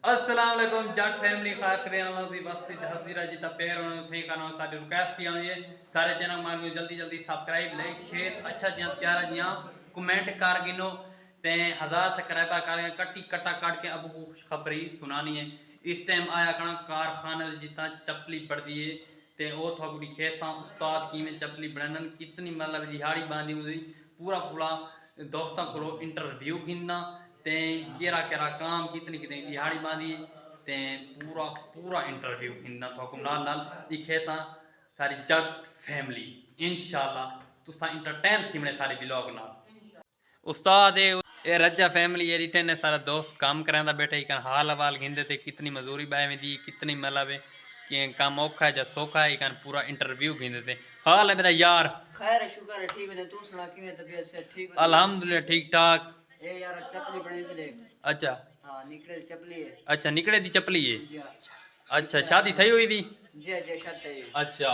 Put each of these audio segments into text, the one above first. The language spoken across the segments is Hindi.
अस्सलाम वालेकुम जट फैमिली खास करें दी बस्ती हज़ीरा जी ता पैर थे कानो साडी रिक्वेस्ट की आंदी है सारे चैनल मार जल्दी जल्दी सब्सक्राइब लाइक शेयर अच्छा जिया प्यारा जिया कमेंट कर गिनो ते 1000 सब्सक्राइबर कर कट्टी कट्टा काट के अब खुशखबरी सुनानी है। इस टाइम आया कना कारखाने जितना चपली पड़दी है ते ओ थोड़ी खेसा उस्ताद किवें चपली बनन कितनी मतलब दिहाड़ी बांधी हुई पूरा पूरा दोस्तों को इंटरव्यू गिनना ते केरा केरा काम कितनी कितनी दिहाड़ी बांधी ते पूरा पूरा इंटरव्यू गिनना थोकम नाल दिखे ता सारी जट फैमिली इंशाल्लाह तुसा इंटरटेन थी मेरे सारे ब्लॉग नाल उस्ताद ए रजा फैमिली ये रिटर्न ने सारा दोस्त काम करांदा बैठे ही हाल हवाल गिनदे थे कितनी मजदूरी बाय में दी कितनी मतलब कि काम औखा है या सौखा है कन पूरा इंटरव्यू गिनदे थे। हाल है मेरा यार खैर है शुक्र है ठीक है तू सुना किवें तबीयत से ठीक है अल्हम्दुलिल्लाह ठीक ठाक। ए यार चपली बने से देख अच्छा हां निकले चपली है अच्छा निकले दी चपली है जी अच्छा शादी थई हुई दी जी जी शादी है अच्छा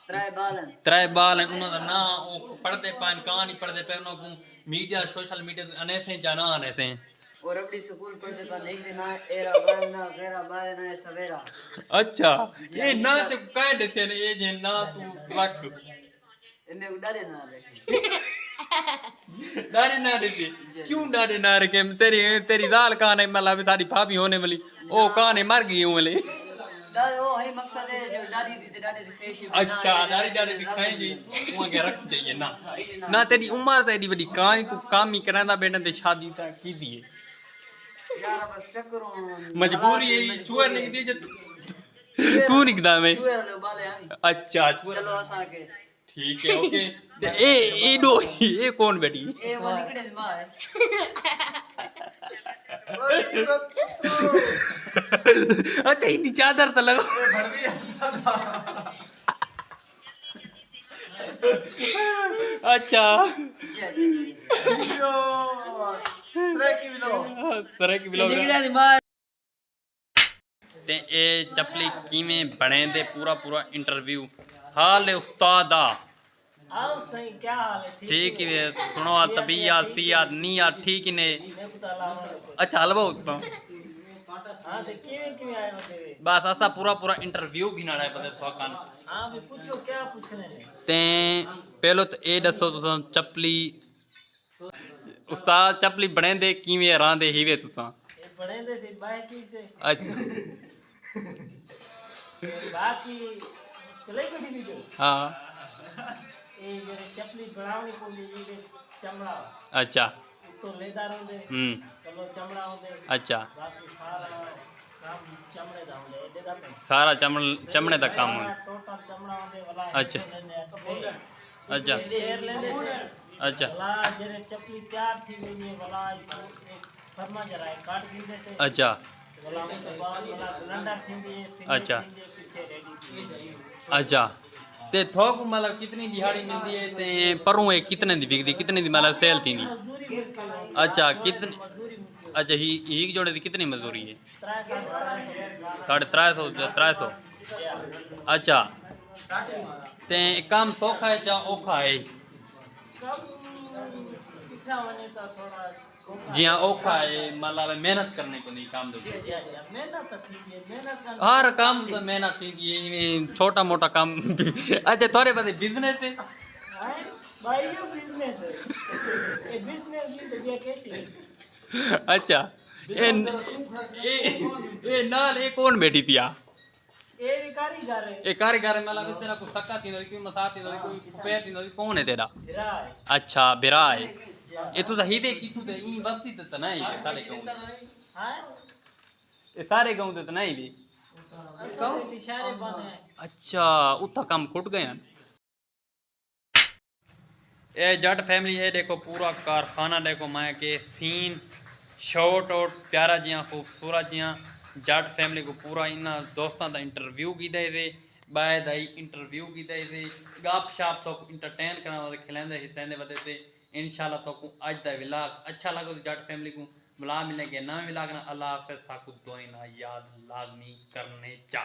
त्रै बाल हैं उन्होंने ना वो पढ़ते पान कहानी पढ़ते पे उन्होंने मीडिया सोशल मीडिया अने से जाना आने से और अपनी स्कूल पढ़ते पर नहीं देना एरा बारना गेरा बारना सवेरा। अच्छा ये ना तो कह देते ने ये जे ना तू रख इनमें उड़ाले ना रखे डारे ना रखे क्यों डारे ना रखे तेरी तेरी दाल कहां है मतलब सारी भाभी होने वाली ओ कहां मर गई हूं वाली ओ है मकसद है जो दादी दी फेश अच्छा दादी दिखाई जी वहां के रख चाहिए ना ना तेरी उम्र तो एडी बड़ी कहां तू काम ही करांदा बेटा ते शादी ता की दी यार बस चक्कर मजबूरी है चूर निकदी जे तू निकदा में चूर ले बाले हम अच्छा चलो असा के ठीक है ओके ए दो ये कौन बेटी ए वो निकले मां है अच्छा इतनी चादर तो लगो अच्छा सरेक बिलो निकले दी मां ते ए चपली किवें बने दे पूरा पूरा इंटरव्यू हाल है उस्ताद आओ सही क्या हाल है ठीक है सुनो तबियत सियात नियत ठीक ही ने अच्छा हलवा उसका हां से किवें आए हो तेरे बस ऐसा पूरा पूरा इंटरव्यू गिनाना है पता तो कान हां भी पूछो क्या पूछने ने ते पहलो तो ए दसो तुसा चपली उस्ताद चपली बने दे किवें रांदे हीवे तुसा ए बने दे से बाकी से अच्छा बाकी चले गई वीडियो हां ए ये चपली बनावनी को ये चमड़ा अच्छा तो लेदार होंदे चलो चमड़ा होंदे अच्छा बाकी सारा काम चमड़े दा होंदे एडे दा सारा चमड़े दा काम होंदा टोटल चमड़ा होंदे वाला अच्छा अच्छा लेर लेंदे से अच्छा वाला जेरे चपली तैयार थी गई वाला एक फरमा जरा काट दिंदे से अच्छा वाला में तो बाद वाला ब्लेंडर थींदी है अच्छा पीछे रेडी अच्छा ते थोक मतलब कितनी दिहाड़ी मिलती है ते परों है कितने दी बिकदी कितने दी मतलब सेल थी अच्छा कितनी अच्छा ही जोड़े दी कितनी मजदूरी है 350 350 अच्छा ते काम सौखा है या औखा है जिया औखा है मतलब मेहनत करने को नहीं काम दो हर काम तो मेहनत थी छोटा मोटा काम अच्छा थोड़े बड़े बिजनेस है भाई ये बिजनेस है ये बिजनेस की तो क्या कैसे अच्छा ए नाल ए कौन बैठी थी आ ए कारीगर है ए कारीगर मतलब तेरा को सक्का थी कोई मसा थी कोई पैर थी कौन है तेरा बिरा है अच्छा बिरा है ये तो हीबे की तू ई बस्ती त नहीं सारे गांव हां ये सारे गांव त नहीं भी गांव इशारे बने अच्छा उतना काम खुट गए ए जट फैमिली है देखो पूरा कारखाना देखो मैं के सीन शॉर्ट और प्यारा जिया खूबसूरत जिया जट फैमिली को पूरा इन्ना दोस्तों का इंटरव्यू की दे बाय दाई इंटरव्यू की दे गप शप तो इंटरटेन करने वाले खिलाते हिस्से बदे से इंशाल्लाह तो को आज दा व्लॉग अच्छा लगे तो जट फैमिली को बुला मिलेंगे नए व्लॉग ना अल्लाह हाफिज़ साकु दुआ ना याद लाजमी करने चा।